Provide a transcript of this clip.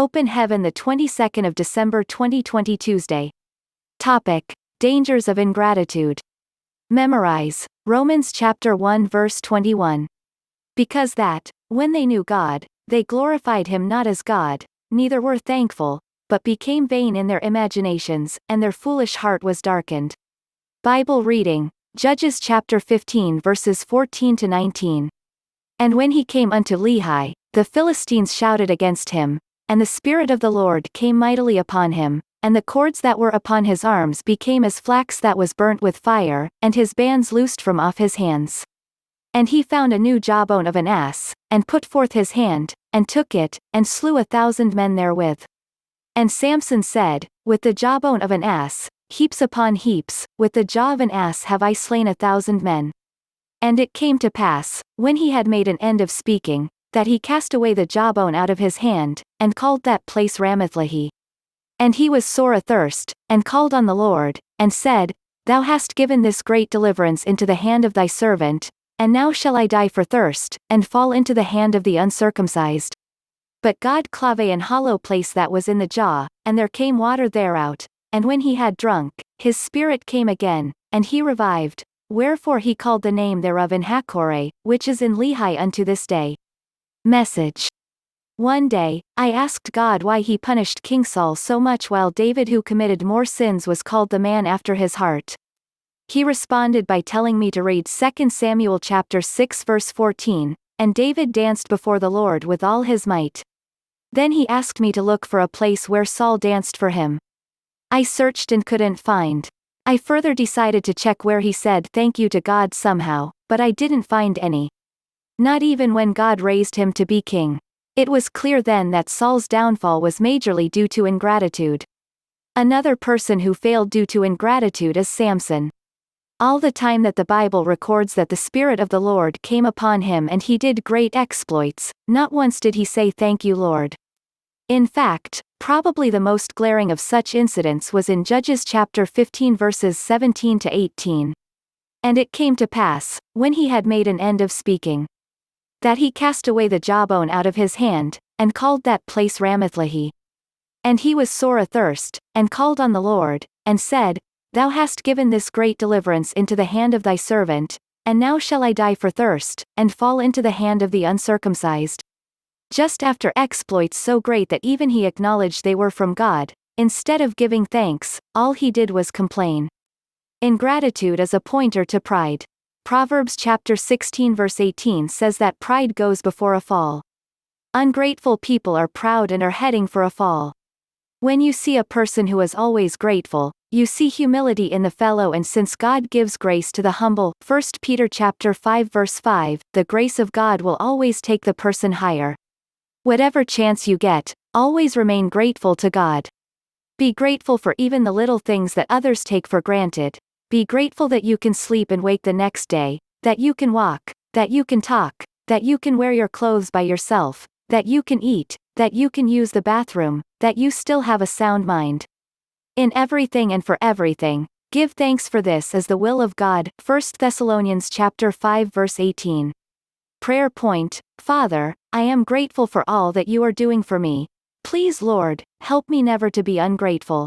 Open Heaven, the 22nd of December 2020, Tuesday. Topic: Dangers of ingratitude. Memorize Romans chapter 1 verse 21. Because that, when they knew God, they glorified him not as God, neither were thankful, but became vain in their imaginations, and their foolish heart was darkened. Bible reading, Judges chapter 15 verses 14 to 19. And when he came unto Lehi, the Philistines shouted against him, and the Spirit of the Lord came mightily upon him, and the cords that were upon his arms became as flax that was burnt with fire, and his bands loosed from off his hands. And he found a new jawbone of an ass, and put forth his hand, and took it, and slew 1,000 men therewith. And Samson said, With the jawbone of an ass, heaps upon heaps, with the jaw of an ass have I slain 1,000 men. And it came to pass, when he had made an end of speaking, that he cast away the jawbone out of his hand, and called that place Ramathlehi. And he was sore athirst, and called on the Lord, and said, Thou hast given this great deliverance into the hand of thy servant, and now shall I die for thirst, and fall into the hand of the uncircumcised. But God clave an hollow place that was in the jaw, and there came water thereout, and when he had drunk, his spirit came again, and he revived, wherefore he called the name thereof Enhakkore, which is in Lehi unto this day. Message. One day, I asked God why he punished King Saul so much while David, who committed more sins, was called the man after his heart. He responded by telling me to read 2 Samuel chapter 6 verse 14, and David danced before the Lord with all his might. Then he asked me to look for a place where Saul danced for him. I searched and couldn't find. I further decided to check where he said thank you to God somehow, but I didn't find any. Not even when God raised him to be king. It was clear then that Saul's downfall was majorly due to ingratitude. Another person who failed due to ingratitude is Samson. All the time that the Bible records that the Spirit of the Lord came upon him and he did great exploits, not once did he say thank you, Lord. In fact, probably the most glaring of such incidents was in Judges chapter 15 verses 17 to 18. And it came to pass, when he had made an end of speaking, that he cast away the jawbone out of his hand, and called that place Ramathlehi. And he was sore athirst, and called on the Lord, and said, Thou hast given this great deliverance into the hand of thy servant, and now shall I die for thirst, and fall into the hand of the uncircumcised. Just after exploits so great that even he acknowledged they were from God, instead of giving thanks, all he did was complain. Ingratitude is a pointer to pride. Proverbs chapter 16 verse 18 says that pride goes before a fall. Ungrateful people are proud and are heading for a fall. When you see a person who is always grateful, you see humility in the fellow, and since God gives grace to the humble, 1 Peter chapter 5 verse 5, the grace of God will always take the person higher. Whatever chance you get, always remain grateful to God. Be grateful for even the little things that others take for granted. Be grateful that you can sleep and wake the next day, that you can walk, that you can talk, that you can wear your clothes by yourself, that you can eat, that you can use the bathroom, that you still have a sound mind. In everything and for everything, give thanks, for this is the will of God. 1 Thessalonians chapter 5 verse 18. Prayer point: Father, I am grateful for all that you are doing for me. Please, Lord, help me never to be ungrateful.